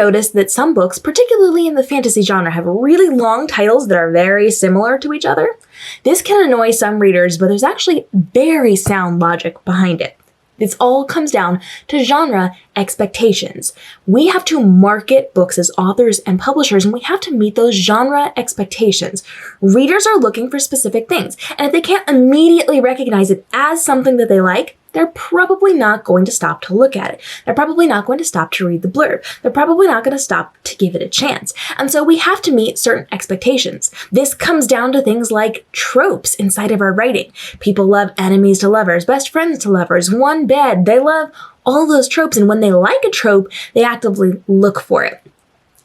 notice that some books, particularly in the fantasy genre, have really long titles that are very similar to each other. This can annoy some readers, but there's actually very sound logic behind it. This all comes down to genre expectations. We have to market books as authors and publishers, and we have to meet those genre expectations. Readers are looking for specific things, and if they can't immediately recognize it as something that they like, they're probably not going to stop to look at it. They're probably not going to stop to read the blurb. They're probably not going to stop to give it a chance. And so we have to meet certain expectations. This comes down to things like tropes inside of our writing. People love enemies to lovers, best friends to lovers, one bed. They love all those tropes. And when they like a trope, they actively look for it.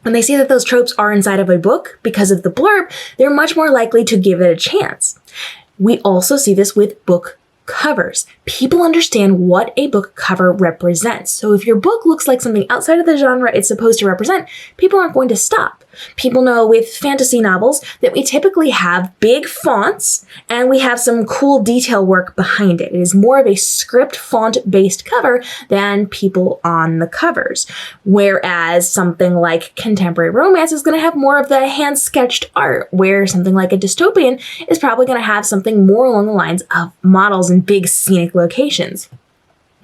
When they see that those tropes are inside of a book because of the blurb, they're much more likely to give it a chance. We also see this with book covers. People understand what a book cover represents. So if your book looks like something outside of the genre it's supposed to represent, people aren't going to stop. People know with fantasy novels that we typically have big fonts and we have some cool detail work behind it. It is more of a script font-based cover than people on the covers. Whereas something like contemporary romance is going to have more of the hand-sketched art, where something like a dystopian is probably going to have something more along the lines of models and big scenic locations.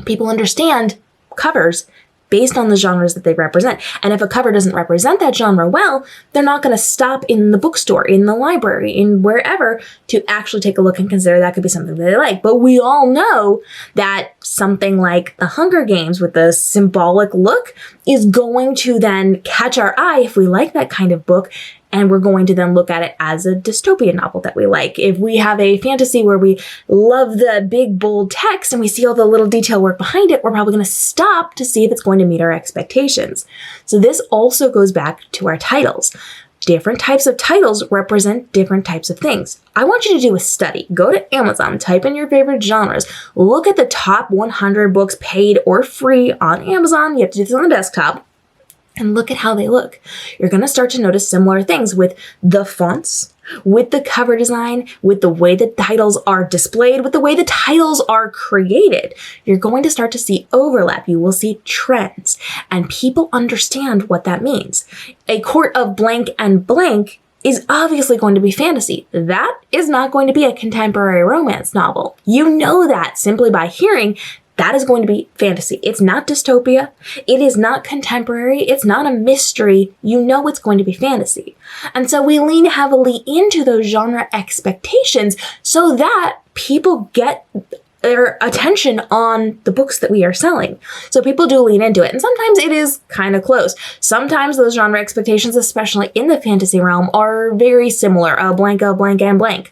People understand covers based on the genres that they represent. And if a cover doesn't represent that genre well, they're not going to stop in the bookstore, in the library, in wherever to actually take a look and consider that could be something that they like. But we all know that something like The Hunger Games with the symbolic look is going to then catch our eye if we like that kind of book. And we're going to then look at it as a dystopian novel that we like. If we have a fantasy where we love the big, bold text and we see all the little detail work behind it, we're probably going to stop to see if it's going to meet our expectations. So this also goes back to our titles. Different types of titles represent different types of things. I want you to do a study. Go to Amazon, type in your favorite genres, look at the top 100 books paid or free on Amazon. You have to do this on the desktop. And look at how they look. You're going to start to notice similar things with the fonts, with the cover design, with the way the titles are displayed, with the way the titles are created. You're going to start to see overlap. You will see trends, and people understand what that means. A Court of Blank and Blank is obviously going to be fantasy. That is not going to be a contemporary romance novel. You know that simply by hearing that is going to be fantasy. It's not dystopia. It is not contemporary. It's not a mystery. You know it's going to be fantasy. And so we lean heavily into those genre expectations so that people get their attention on the books that we are selling. So people do lean into it. And sometimes it is kind of close. Sometimes those genre expectations, especially in the fantasy realm, are very similar. A blank, and blank.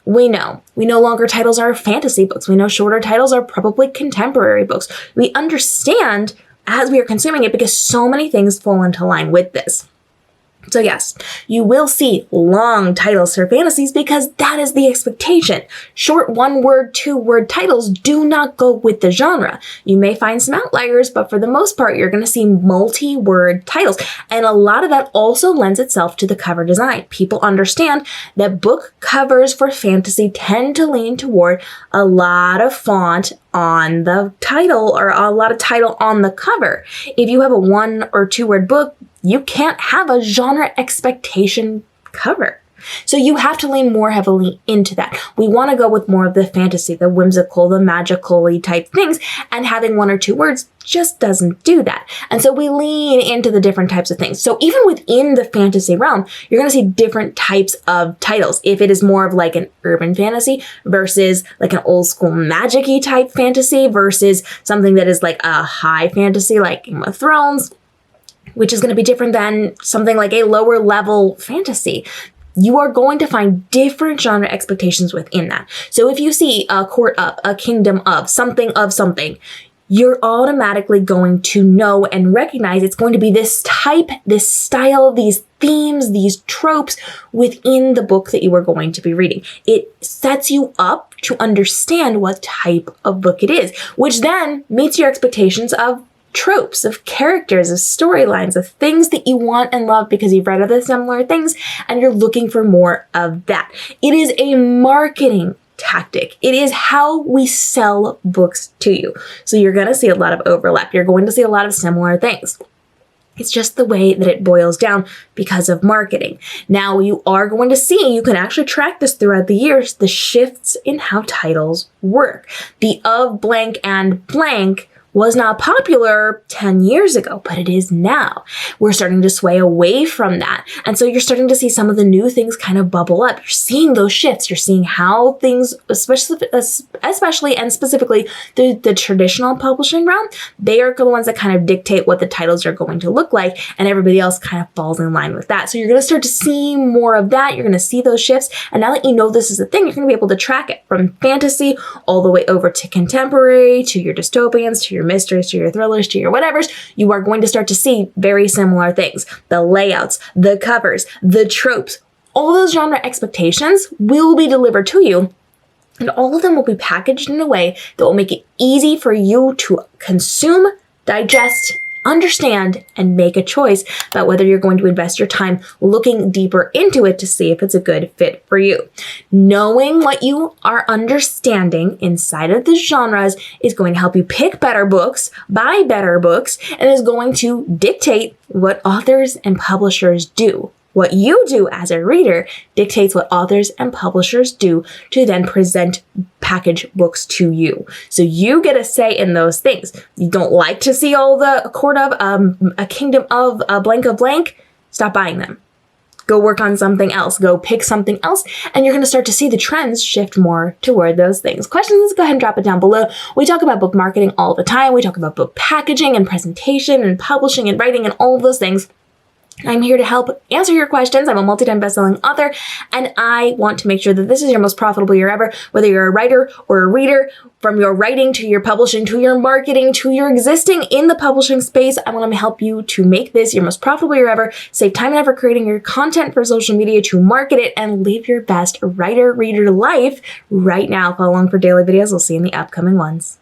We know longer titles are fantasy books. We know shorter titles are probably contemporary books. We understand as we are consuming it because so many things fall into line with this. So yes, you will see long titles for fantasies because that is the expectation. Short one-word, two-word titles do not go with the genre. You may find some outliers, but for the most part, you're going to see multi-word titles. And a lot of that also lends itself to the cover design. People understand that book covers for fantasy tend to lean toward a lot of font on the title or a lot of title on the cover. If you have a one or two word book, you can't have a genre expectation cover. So you have to lean more heavily into that. We want to go with more of the fantasy, the whimsical, the magical-y type things, and having one or two words just doesn't do that. And so we lean into the different types of things. So even within the fantasy realm, you're going to see different types of titles. If it is more of like an urban fantasy versus like an old school magic-y type fantasy versus something that is like a high fantasy like Game of Thrones, which is going to be different than something like a lower level fantasy. You are going to find different genre expectations within that. So if you see a court of, a kingdom of something, you're automatically going to know and recognize it's going to be this type, this style, these themes, these tropes within the book that you are going to be reading. It sets you up to understand what type of book it is, which then meets your expectations of tropes, of characters, of storylines, of things that you want and love because you've read other similar things and you're looking for more of that. It is a marketing tactic. It is how we sell books to you. So you're going to see a lot of overlap. You're going to see a lot of similar things. It's just the way that it boils down because of marketing. Now you are going to see, you can actually track this throughout the years, the shifts in how titles work. The of blank and blank was not popular 10 years ago, but it is now. We're starting to sway away from that. And so you're starting to see some of the new things kind of bubble up. You're seeing those shifts. You're seeing how things, especially and specifically the traditional publishing realm, they are the ones that kind of dictate what the titles are going to look like, and everybody else kind of falls in line with that. So you're going to start to see more of that. You're going to see those shifts. And now that you know this is a thing, you're going to be able to track it from fantasy all the way over to contemporary, to your dystopians, to your mysteries, to your thrillers, to your whatevers. You are going to start to see very similar things. The layouts, the covers, the tropes, all those genre expectations will be delivered to you, and all of them will be packaged in a way that will make it easy for you to consume, digest, understand, and make a choice about whether you're going to invest your time looking deeper into it to see if it's a good fit for you. Knowing what you are understanding inside of the genres is going to help you pick better books, buy better books, and is going to dictate what authors and publishers do. What you do as a reader dictates what authors and publishers do to then present package books to you. So you get a say in those things. You don't like to see all the court of a kingdom of a blank, stop buying them. Go work on something else. Go pick something else, and you're going to start to see the trends shift more toward those things. Questions? Go ahead and drop it down below. We talk about book marketing all the time. We talk about book packaging and presentation and publishing and writing and all of those things. I'm here to help answer your questions. I'm a multi-time best-selling author, and I want to make sure that this is your most profitable year ever, whether you're a writer or a reader. From your writing to your publishing to your marketing to your existing in the publishing space, I want to help you to make this your most profitable year ever, save time and effort creating your content for social media to market it, and live your best writer-reader life right now. Follow along for daily videos. We'll see you in the upcoming ones.